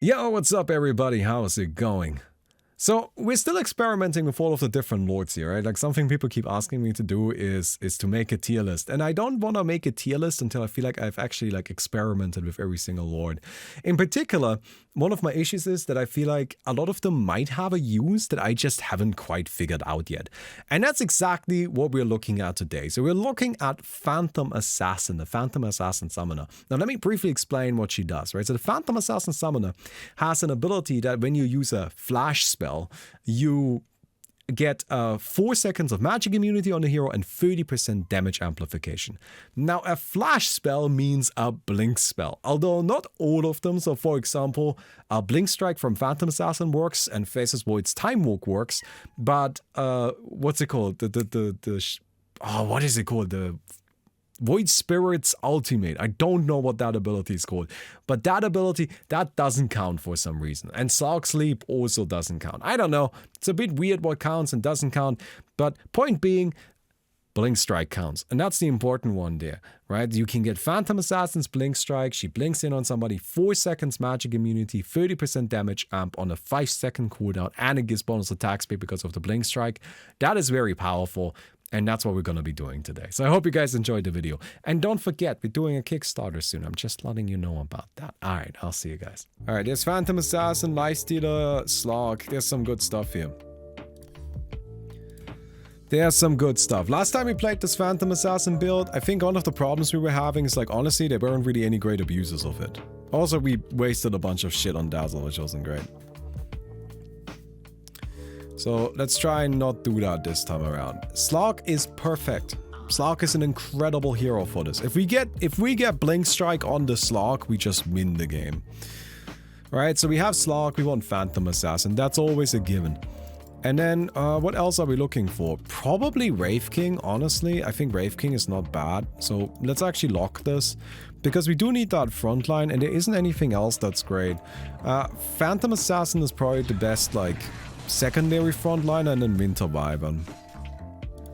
Yo, what's up everybody? How's it going? So, we're still experimenting with all of the different lords here, right? Like something people keep asking me to do is to make a tier list. And I don't want to make a tier list until I feel like I've actually experimented with every single lord. In particular, one of my issues is that I feel like a lot of them might have a use that I just haven't quite figured out yet. And that's exactly what we're looking at today. So we're looking at Phantom Assassin, the Phantom Assassin Summoner. Now let me briefly explain what she does, right? So the Phantom Assassin Summoner has an ability that when you use a flash spell, you get 4 seconds of magic immunity on the hero and 30% damage amplification. Now, a flash spell means a blink spell, although not all of them. So, for example, a blink strike from Phantom Assassin works and Faceless Void's Time Walk works, but what's it called? What is it called? The Void Spirit's Ultimate. I don't know what that ability is called. But that ability, that doesn't count for some reason. And Slark Sleep also doesn't count. I don't know. It's a bit weird what counts and doesn't count. But point being, Blink Strike counts. And that's the important one there, right? You can get Phantom Assassin's Blink Strike. She blinks in on somebody, 4 seconds magic immunity, 30% damage amp on a 5-second cooldown, and it gives bonus attack speed because of the Blink Strike. That is very powerful. And that's what we're going to be doing today. So I hope you guys enjoyed the video. And don't forget, we're doing a Kickstarter soon. I'm just letting you know about that. All right, I'll see you guys. All right, there's Phantom Assassin, Lifestealer, Slark. There's some good stuff here. There's some good stuff. Last time we played this Phantom Assassin build, I think one of the problems we were having is honestly, there weren't really any great abusers of it. Also, we wasted a bunch of shit on Dazzle, which wasn't great. So let's try and not do that this time around. Slark is perfect. Slark is an incredible hero for this. If we get Blink Strike on the Slark, we just win the game. Alright, so we have Slark, we want Phantom Assassin. That's always a given. And then, what else are we looking for? Probably Wraith King, honestly. I think Wraith King is not bad. So let's actually lock this. Because we do need that frontline, and there isn't anything else that's great. Phantom Assassin is probably the best, secondary frontliner, and then Winter Wyvern.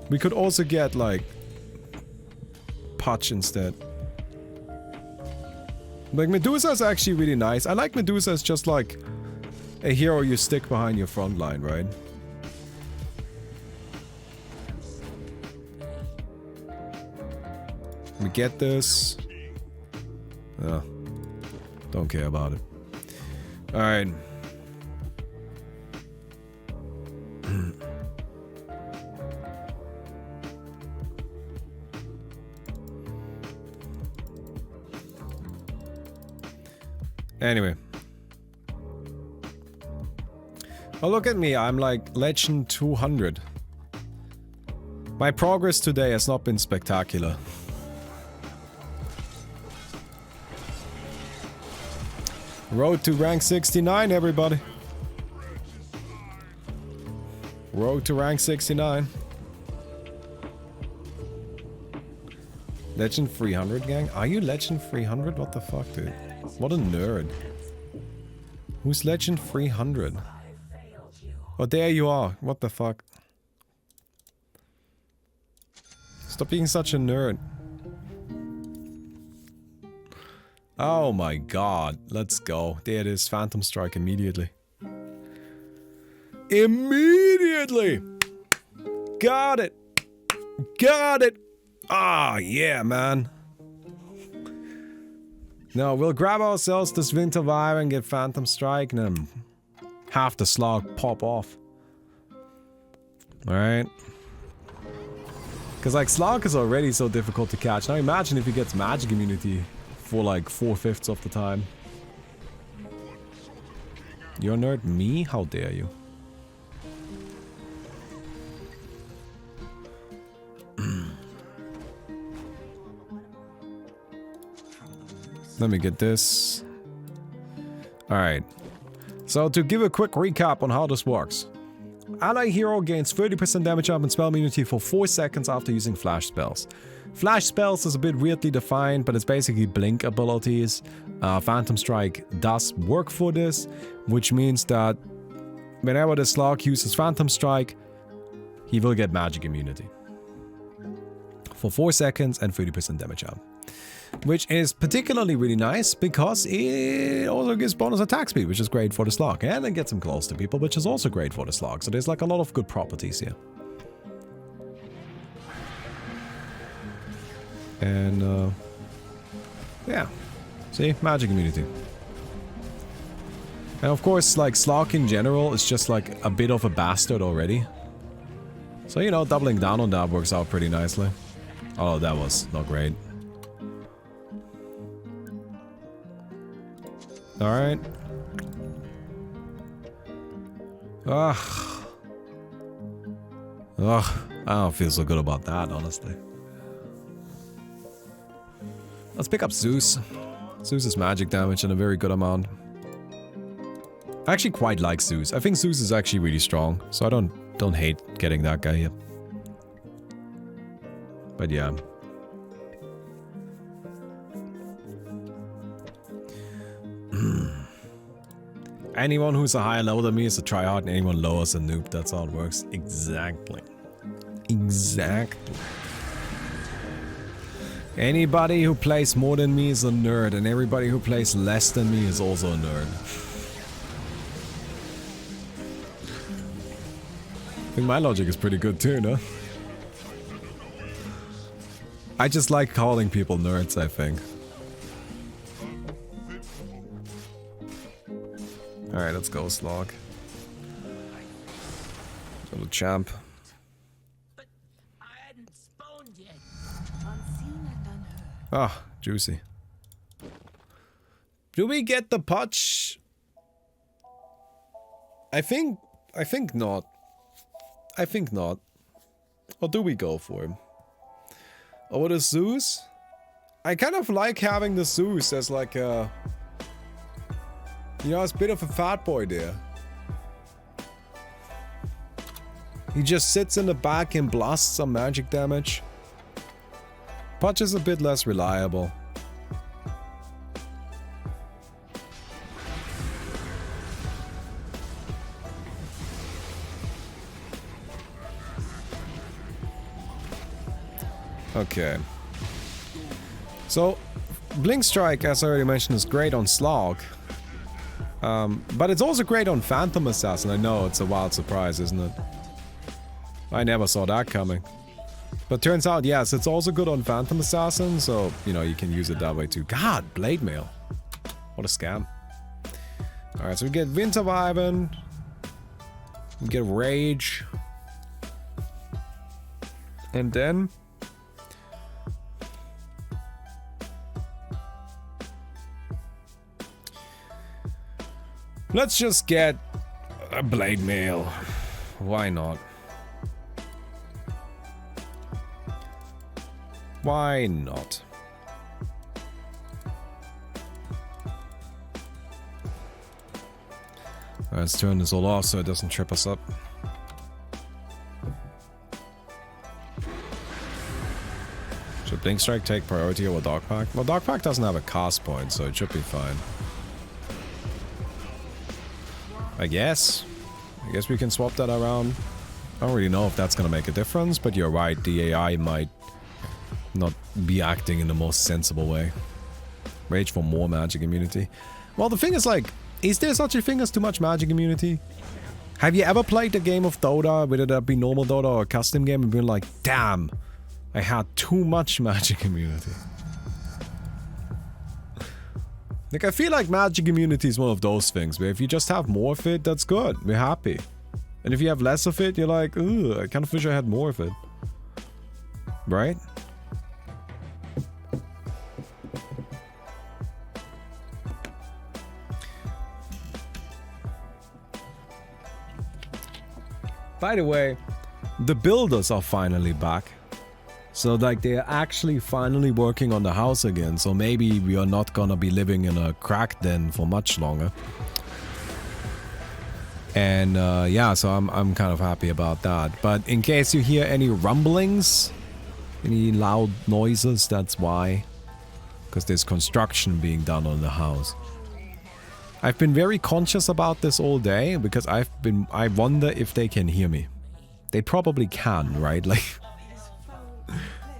We could also get Putch instead. Medusa is actually really nice. I like Medusa as just a hero you stick behind your frontline, right? We get this. Don't care about it. Alright. Anyway. Oh, look at me. I'm Legend 200. My progress today has not been spectacular. Road to rank 69, everybody. Road to rank 69. Legend 300, gang? Are you Legend 300? What the fuck, dude? What a nerd. Who's Legend 300? Oh, there you are. What the fuck? Stop being such a nerd. Oh my god. Let's go. There it is. Phantom Strike immediately. Immediately! Got it! Got it! Ah, yeah, man. No, we'll grab ourselves this Winter Wyvern and get Phantom Strike and then have the Slark pop off. Alright. Because Slark is already so difficult to catch. Now imagine if he gets magic immunity for 4/5 of the time. You're a nerd? Me? How dare you? Let me get this. Alright. So to give a quick recap on how this works. Ally hero gains 30% damage up and spell immunity for 4 seconds after using flash spells. Flash spells is a bit weirdly defined, but it's basically blink abilities. Phantom Strike does work for this, which means that whenever the Slark uses Phantom Strike, he will get magic immunity. For 4 seconds and 30% damage up. which is particularly really nice because it also gives bonus attack speed, which is great for the Slark, and it gets him close to people, which is also great for the Slark. So there's like a lot of good properties here. And yeah, see, magic immunity. And of course, like, Slark in general is just like a bit of a bastard already. So, you know, doubling down on that works out pretty nicely. Although that was not great. Alright. Ugh. Ugh. I don't feel so good about that, honestly. Let's pick up Zeus. Zeus is magic damage in a very good amount. I actually quite like Zeus. I think Zeus is actually really strong, so I don't hate getting that guy here. But yeah. Anyone who's a higher level than me is a tryhard, and anyone lower is a noob. That's how it works. Exactly. Exactly. Anybody who plays more than me is a nerd, and everybody who plays less than me is also a nerd. I think my logic is pretty good too, no? I just like calling people nerds, I think. Alright, let's go, Slark. Little champ. But I hadn't spawned yet. Ah, juicy. Do we get the potch? I think not. I think not. Or do we go for him? Oh, the Zeus? I kind of like having the Zeus as like a... You know, it's a bit of a fat boy there. He just sits in the back and blasts some magic damage. Potch is a bit less reliable. Okay. So, Blink Strike, as I already mentioned, is great on Slark. But it's also great on Phantom Assassin. I know, it's a wild surprise, isn't it? I never saw that coming. But turns out, yes, it's also good on Phantom Assassin, so, you know, you can use it that way too. God, Blade Mail. What a scam. Alright, so we get Winter Wyvern. We get Rage. And then... let's just get a Blade Mail. Why not? Why not? Let's turn this all off so it doesn't trip us up. Should Blink Strike take priority over Dark Pact? Well, Dark Pact doesn't have a cast point, so it should be fine. I guess we can swap that around. I don't really know if that's gonna make a difference, but you're right, the AI might not be acting in the most sensible way. Rage for more magic immunity. Well, the thing is, like, is there such a thing as too much magic immunity? Have you ever played a game of Dota, whether that be normal Dota or a custom game, and been like, damn, I had too much magic immunity? Like, I feel like magic immunity is one of those things where if you just have more of it, that's good. We're happy. And if you have less of it, you're like, ugh, I kind of wish I had more of it. Right? By the way, the builders are finally back. So, like, they're actually finally working on the house again. So maybe we are not gonna be living in a crack den for much longer. And yeah, so I'm kind of happy about that. But in case you hear any rumblings, any loud noises, that's why. Because there's construction being done on the house. I've been very conscious about this all day because I wonder if they can hear me. They probably can, right? Like,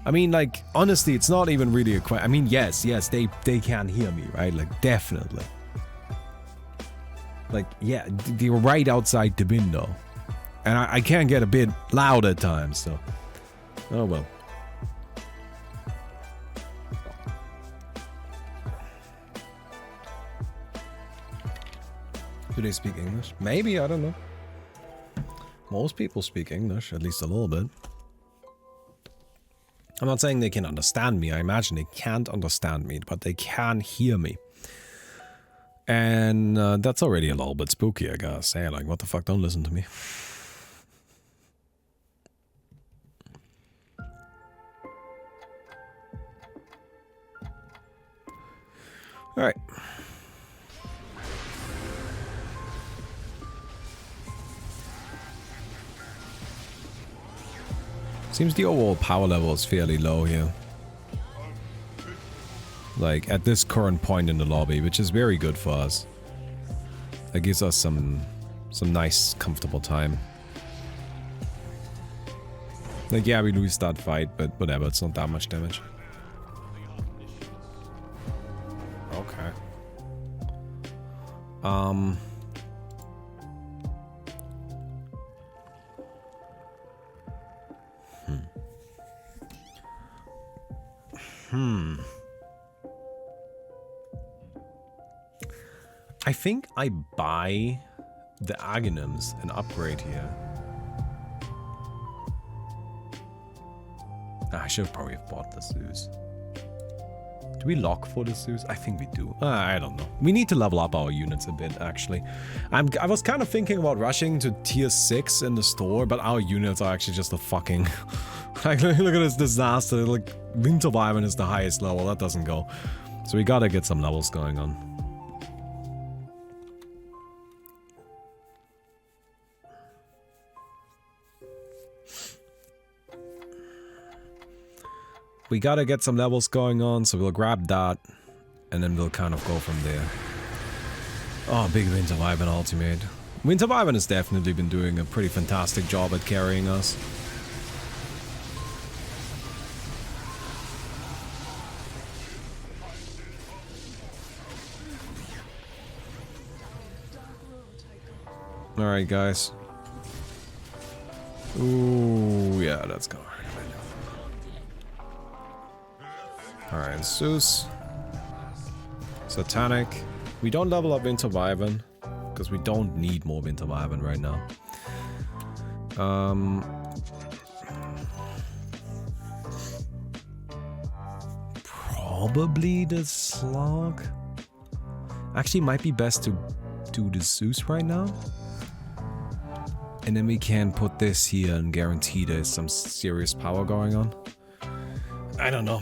I mean, like, honestly, it's not even really a question. I mean, yes, they can hear me, right? Like, definitely. Like, yeah, they're right outside the window. And I can get a bit loud at times, so. Oh, well. Do they speak English? Maybe, I don't know. Most people speak English, at least a little bit. I'm not saying they can understand me. I imagine they can't understand me, but they can hear me. And that's already a little bit spooky, I gotta say. Like, what the fuck, don't listen to me. Alright. Seems the overall power level is fairly low here. Like, at this current point in the lobby, which is very good for us. That gives us some nice, comfortable time. Like, yeah, we lose that fight, but whatever, it's not that much damage. Okay. I think I buy the Aghanim's and upgrade here. I should probably have bought the Zeus. Do we lock for the Zeus? I think we do. I don't know. We need to level up our units a bit, actually. I was kind of thinking about rushing to tier 6 in the store, but our units are actually just a fucking... like, look at this disaster. Like, Winter Wyvern is the highest level. That doesn't go. So we gotta get some levels going on. We gotta get some levels going on, so we'll grab that, and then we'll kind of go from there. Oh, big Winter Wyvern ultimate. Winter Wyvern has definitely been doing a pretty fantastic job at carrying us. Alright, guys. Ooh, yeah, let's go. Alright, Zeus. Satanic. We don't level up Winter Wyvern, because we don't need more Winter Wyvern right now. Probably the Slark. Actually, it might be best to do the Zeus right now. And then we can put this here and guarantee there's some serious power going on. I don't know.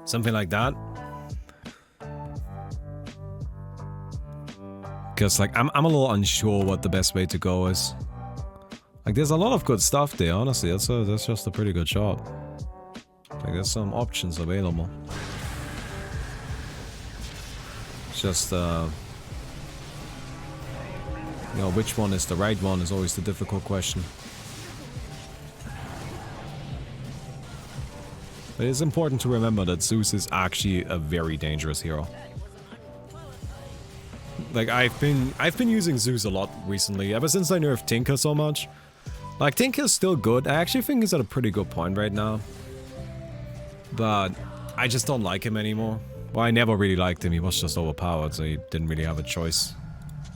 Something like that. Because, like, I'm a little unsure what the best way to go is. Like, there's a lot of good stuff there, honestly. That's just a pretty good shot. Like, there's some options available. It's just, you know, which one is the right one is always the difficult question. But it's important to remember that Zeus is actually a very dangerous hero. Like, I've been using Zeus a lot recently, ever since I nerfed Tinker so much. Like, Tinker's still good. I actually think he's at a pretty good point right now. But I just don't like him anymore. Well, I never really liked him. He was just overpowered, so you didn't really have a choice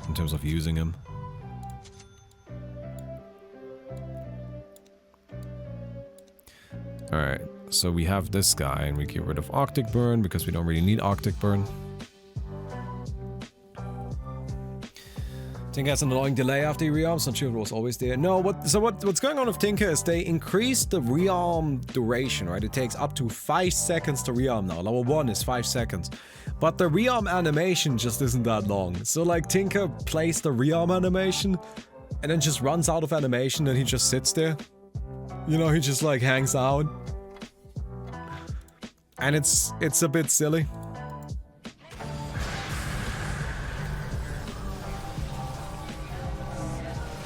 in terms of using him. Alright, so we have this guy, and we get rid of Arctic Burn because we don't really need Arctic Burn. Tinker has an annoying delay after he rearms, not sure if it was always there. No, what's going on with Tinker is they increased the rearm duration, right? It takes up to 5 seconds to rearm now. Level 1 is 5 seconds. But the rearm animation just isn't that long. So like Tinker plays the rearm animation and then just runs out of animation and he just sits there. You know, he just like hangs out. And it's a bit silly.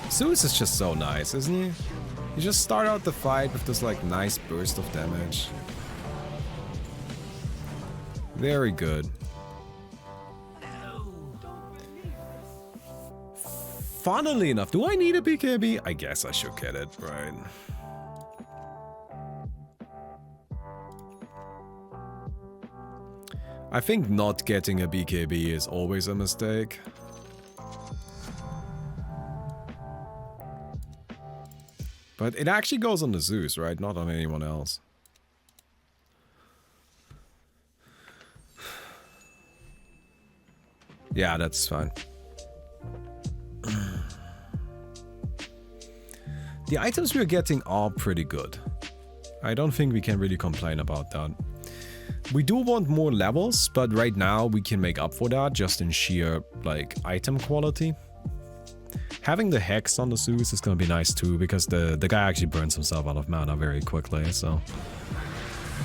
Zeus is just so nice, isn't he? You just start out the fight with this like nice burst of damage. Very good. Funnily enough, do I need a BKB? I guess I should get it, right? I think not getting a BKB is always a mistake. But it actually goes on the Zeus, right? Not on anyone else. Yeah, that's fine. The items we're getting are pretty good. I don't think we can really complain about that. We do want more levels, but right now we can make up for that just in sheer, like, item quality. Having the Hex on the Zeus is going to be nice too, because the guy actually burns himself out of mana very quickly, so...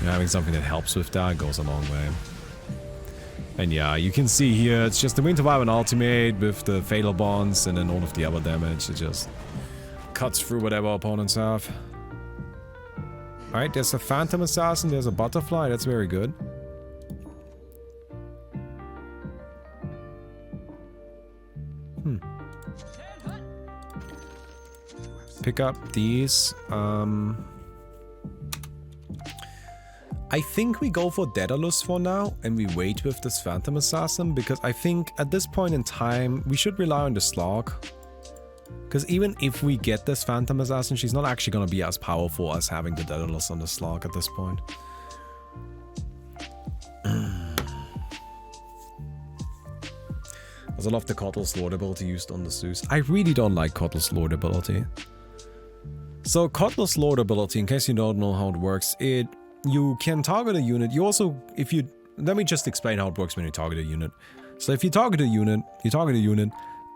You know, having something that helps with that goes a long way. And yeah, you can see here, it's just the Winter Wyvern ultimate with the Fatal Bonds and then all of the other damage. It just cuts through whatever opponents have. Alright, there's a Phantom Assassin, there's a Butterfly, that's very good. Pick up these. I think we go for Daedalus for now, and we wait with this Phantom Assassin, because I think at this point in time, we should rely on the Slark. Because even if we get this Phantom Assassin, she's not actually going to be as powerful as having the Daedalus on the Slark at this point. I love the Kotl's Lord ability used on the Zeus. I really don't like Kotl's Lord ability. So Kotl's Lord ability, in case you don't know how it works, you can target a unit. You also, let me just explain how it works when you target a unit. So if you target a unit,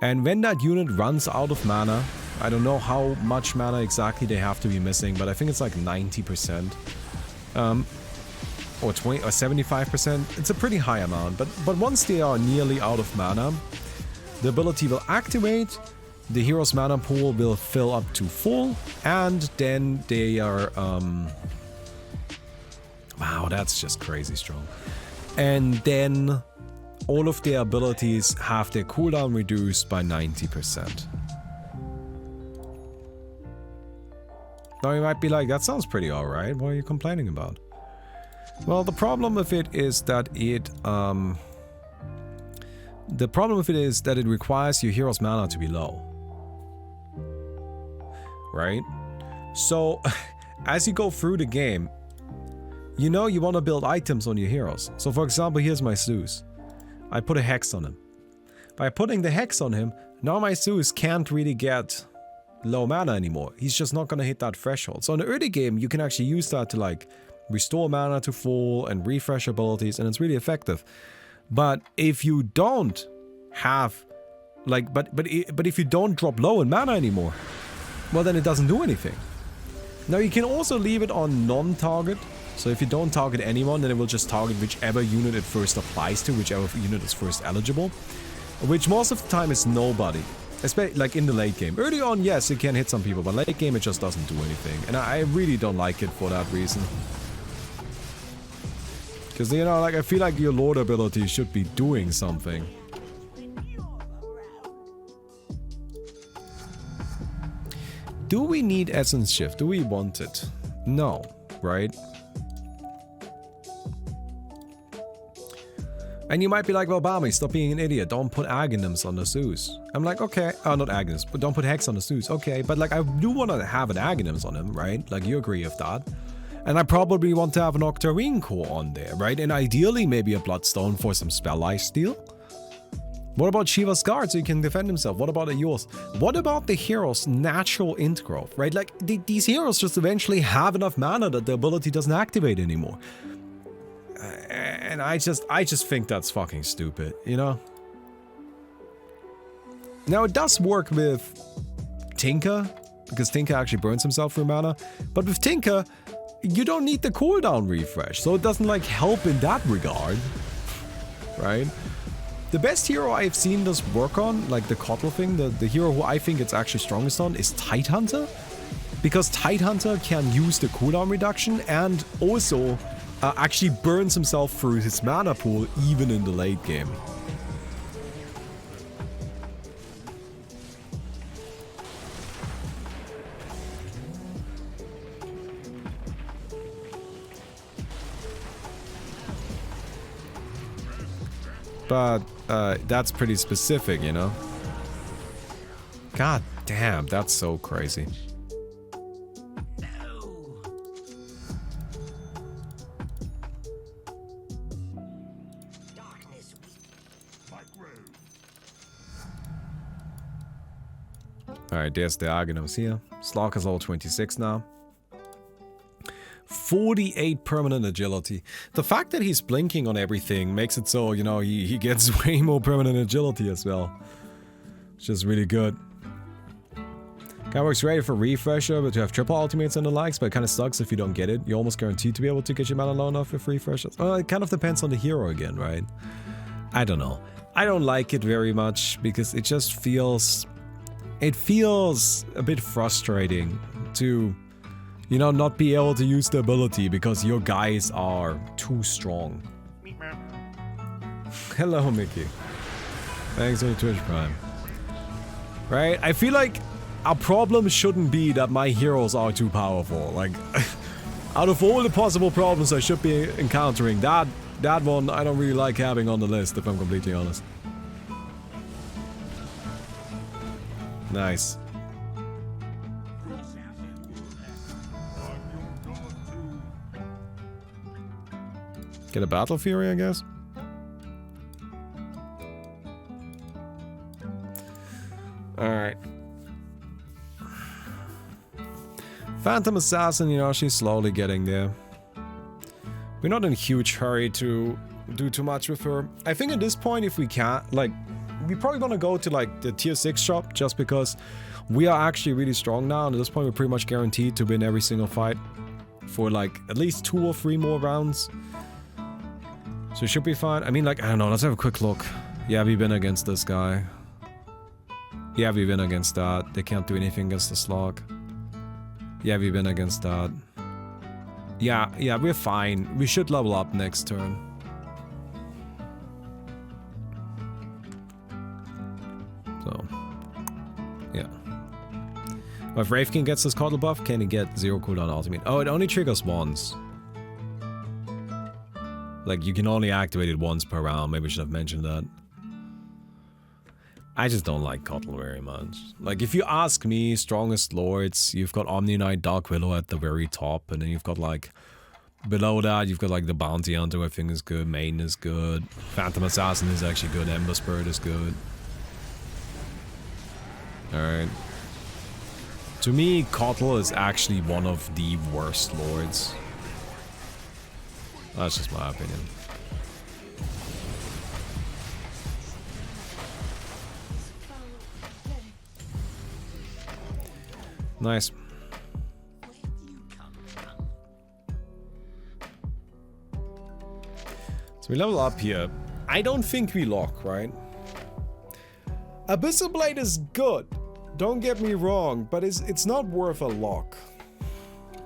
and when that unit runs out of mana, I don't know how much mana exactly they have to be missing, but I think it's like 90%. Or 20 or 75%. It's a pretty high amount, but once they are nearly out of mana, the ability will activate, the hero's mana pool will fill up to full, and then they are wow, that's just crazy strong. And then all of their abilities have their cooldown reduced by 90%. Now you might be like, that sounds pretty alright, what are you complaining about? Well, the problem with it is that it requires your hero's mana to be low. Right? So, as you go through the game, you know you want to build items on your heroes. So for example, here's my Zeus. I put a Hex on him. By putting the Hex on him, now my Zeus can't really get low mana anymore. He's just not going to hit that threshold. So in the early game, you can actually use that to like restore mana to full and refresh abilities, and it's really effective. But if you don't have like but if you don't drop low in mana anymore, well then it doesn't do anything. Now you can also leave it on non-target. So if you don't target anyone, then it will just target whichever unit it first applies to, whichever unit is first eligible. Which most of the time is nobody. Especially like in the late game. Early on, yes, it can hit some people, but late game it just doesn't do anything. And I really don't like it for that reason. Because, you know, like, I feel like your Lord ability should be doing something. Do we need Essence Shift? Do we want it? No, right? And you might be like, well, Baumi, stop being an idiot. Don't put Aghanim's on the Zeus. I'm like, okay. Not Aghanim's, but don't put Hex on the Zeus. Okay, but like, I do want to have an Aghanim's on him, right? Like, you agree with that. And I probably want to have an Octarine core on there, right? And ideally, maybe a Bloodstone for some spell lifesteal. What about Shiva's Guard so he can defend himself? What about yours? What about the hero's natural int growth, right? Like, these heroes just eventually have enough mana that the ability doesn't activate anymore. And I just think that's fucking stupid, you know? Now, it does work with Tinker, because Tinker actually burns himself through mana. But with Tinker, you don't need the cooldown refresh, so it doesn't, like, help in that regard, right? The best hero I've seen this work on, like the Kotl thing, the hero who I think it's actually strongest on, is Tidehunter. because Tidehunter can use the cooldown reduction and also actually burns himself through his mana pool even in the late game. But that's pretty specific, you know? God damn, that's so crazy. Alright, there's the Argonauts here. Slark is level 26 now. 48 permanent agility. The fact that he's blinking on everything makes it so, you know, he gets way more permanent agility as well. Which is really good. Guy works ready for refresher, but you have triple ultimates and the likes, but it kind of sucks if you don't get it. You're almost guaranteed to be able to get your mana low enough with refreshers. It kind of depends on the hero again, right? I don't know. I don't like it very much because it just feels... It feels a bit frustrating to, you know, not be able to use the ability because your guys are too strong. Hello, Mickey. Thanks for the Twitch Prime. Right? I feel like our problem shouldn't be that my heroes are too powerful. Like, out of all the possible problems I should be encountering, that one I don't really like having on the list, if I'm completely honest. Nice. Get a Battle Fury, I guess? Alright. Phantom Assassin, you know, she's slowly getting there. We're not in a huge hurry to do too much with her. I think at this point, if we can't, like, we probably want to go to, like, the tier 6 shop, just because we are actually really strong now, and at this point we're pretty much guaranteed to win every single fight for, like, at least 2 or 3 more rounds. So it should be fine. I mean, like, I don't know, let's have a quick look. Yeah, we win against this guy. Yeah, we win against that. They can't do anything against the Slark. Yeah, we win against that. Yeah, we're fine. We should level up next turn. So, yeah. But if Wraithkin gets this Coddle buff, can he get 0 cooldown ultimate? Oh, it only triggers once. Like, you can only activate it once per round. Maybe I should have mentioned that. I just don't like Coddle very much. Like, if you ask me, strongest lords, you've got Omni Knight, Dark Willow at the very top, and then you've got, like, below that, you've got, like, the Bounty Hunter, I think is good, Main is good, Phantom Assassin is actually good, Ember Spirit is good. Alright. To me, Coddle is actually one of the worst lords. That's just my opinion. Nice. So we level up here. I don't think we lock, right? Abyssal Blade is good. Don't get me wrong, but it's not worth a lock.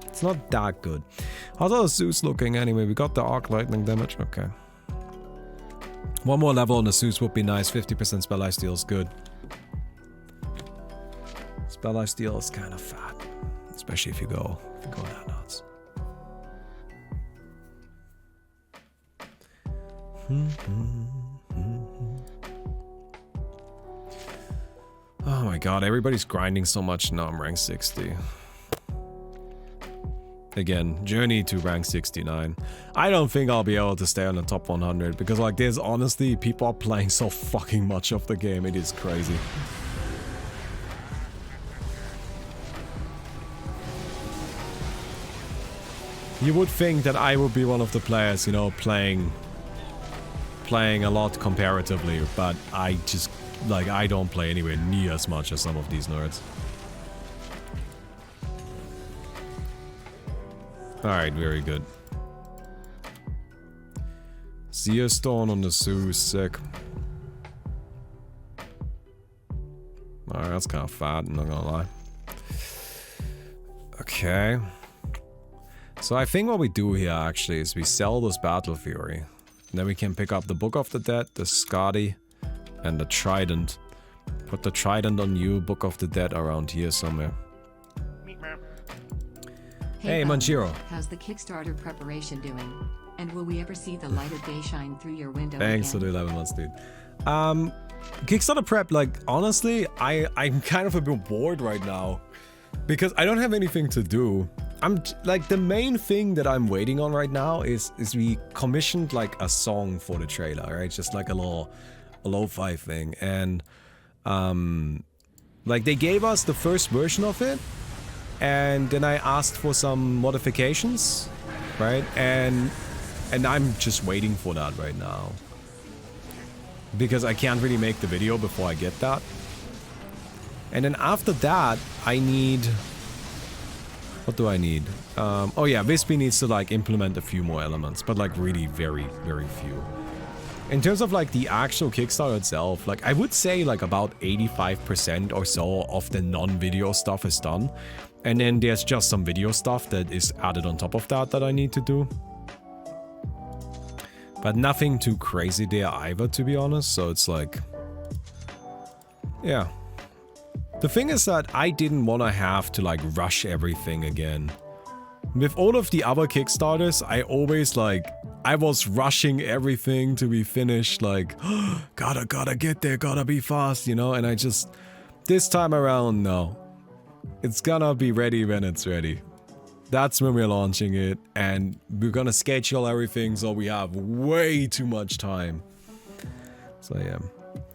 It's not that good. How's our Zeus looking anyway? We got the arc lightning damage. Okay. One more level on the Zeus would be nice. 50% spell lifesteal is good. Spell lifesteal is kind of fat, especially if you go that nuts. Oh my god, everybody's grinding so much now. I'm rank 60. Again, journey to rank 69. I don't think I'll be able to stay on the top 100 because, like, there's honestly people are playing so fucking much of the game. It is crazy. You would think that I would be one of the players, you know, playing a lot comparatively, but I just, like, I don't play anywhere near as much as some of these nerds. Alright, very good. Seer Stone on the Zeus, sick. Alright, that's kind of fat, I'm not gonna lie. Okay. So I think what we do here actually is we sell this Battle Fury. And then we can pick up the Book of the Dead, the Skadi, and the Trident. Put the Trident on you, Book of the Dead around here somewhere. Hey, Baumi, Manjiro. how's the Kickstarter preparation doing? And will we ever see the light of day shine through your window Thanks for again? the 11 months, dude. Kickstarter prep, like, honestly, I'm kind of a bit bored right now. Because I don't have anything to do. Like, the main thing that I'm waiting on right now is we commissioned, like, a song for the trailer, right? Just like a lo-fi thing. And, like, they gave us the first version of it. And then I asked for some modifications, right? And I'm just waiting for that right now. Because I can't really make the video before I get that. And then after that, I need... What do I need? Oh yeah, Wispy needs to like implement a few more elements, but like really very, very few. In terms of like the actual Kickstarter itself, like I would say like about 85% or so of the non-video stuff is done. And then there's just some video stuff that is added on top of that I need to do. But nothing too crazy there either, to be honest, so it's like... Yeah. The thing is that I didn't want to have to like rush everything again. With all of the other Kickstarters, I always like... I was rushing everything to be finished, like... gotta get there, gotta be fast, you know? And I just... This time around, no. It's gonna be ready when it's ready. That's when we're launching it, and we're gonna schedule everything so we have way too much time. So yeah.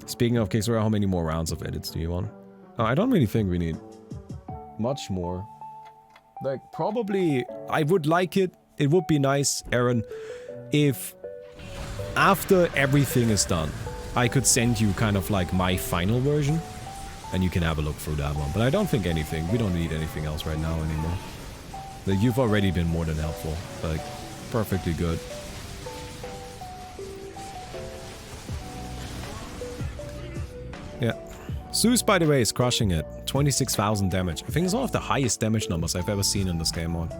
Speaking of Kickstarter, how many more rounds of edits do you want? I don't really think we need much more. Like, probably, I would like it. It would be nice, Aaron, if after everything is done, I could send you kind of like my final version, and you can have a look through that one. But I don't think anything, we don't need anything else right now anymore. Like, you've already been more than helpful. Like, perfectly good. Yeah. Zeus, by the way, is crushing it. 26,000 damage. I think it's one of the highest damage numbers I've ever seen in this game mode.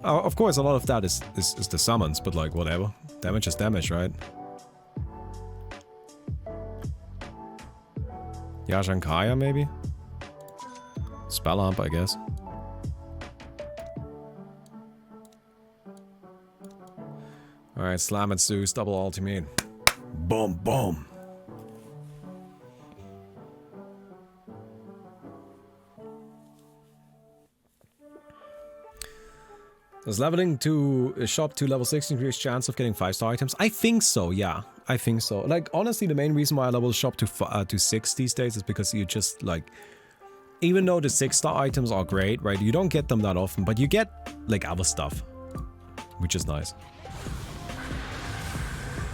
Of course, a lot of that is the summons, but like, whatever. Damage is damage, right? Yashankaya, maybe? Spell Amp, I guess. Alright, slam it, Zeus. Double ultimate. Boom, boom. Does leveling to a shop to level 6 increase chance of getting 5-star items? I think so, yeah. I think so. Like, honestly, the main reason why I level the shop to 6 these days is because you just, like... Even though the 6-star items are great, right? You don't get them that often, but you get, like, other stuff. Which is nice.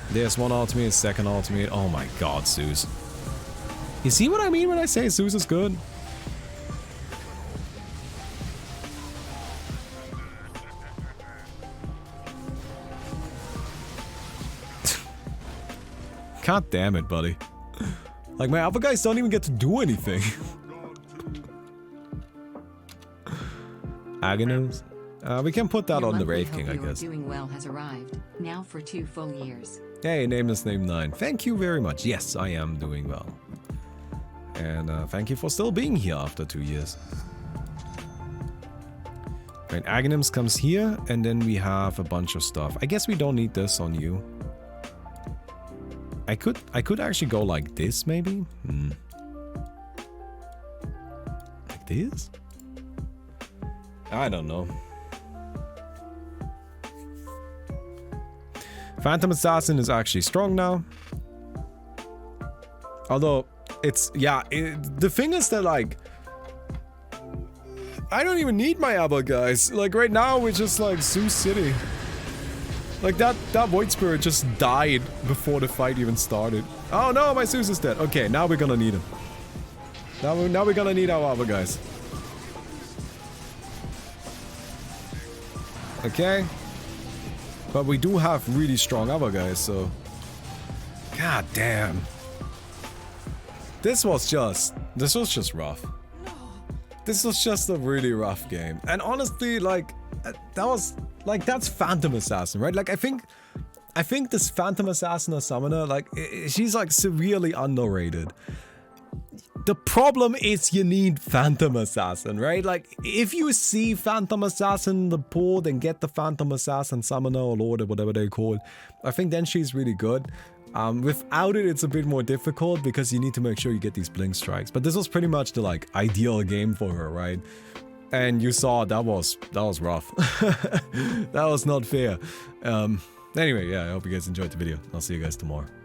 There's one ultimate, second ultimate. Oh my god, Zeus. You see what I mean when I say Zeus is good? God damn it, buddy. Like, my other guys don't even get to do anything. Aghanim's? We can put that Your on the monthly Wraith King, hope I you are guess. doing well has arrived. Now for 2 full years. Hey, nameless name 9. Thank you very much. Yes, I am doing well. And thank you for still being here after 2 years. Right, Aghanims comes here, and then we have a bunch of stuff. I guess we don't need this on you. I could actually go like this, maybe? Like this? I don't know. Phantom Assassin is actually strong now. Although, it's... Yeah, the thing is that, like... I don't even need my other guys. Like, right now, we're just, like, Zeus City. Like, that Void Spirit just died before the fight even started. Oh, no, my Zeus is dead. Okay, now we're gonna need him. Now we're gonna need our other guys. Okay. But we do have really strong other guys, so... God damn. This was just rough. this was just a really rough game. And honestly, like, that's Phantom Assassin, right? Like, I think this Phantom Assassin or Summoner, like, she's like severely underrated. The problem is you need Phantom Assassin, right? Like, if you see Phantom Assassin in the pool, then get the Phantom Assassin Summoner or Lord or whatever they call it. I think then she's really good. Without it, it's a bit more difficult because you need to make sure you get these blink strikes. But this was pretty much the like ideal game for her, right? And you saw that was rough. That was not fair. Anyway, yeah, I hope you guys enjoyed the video. I'll see you guys tomorrow.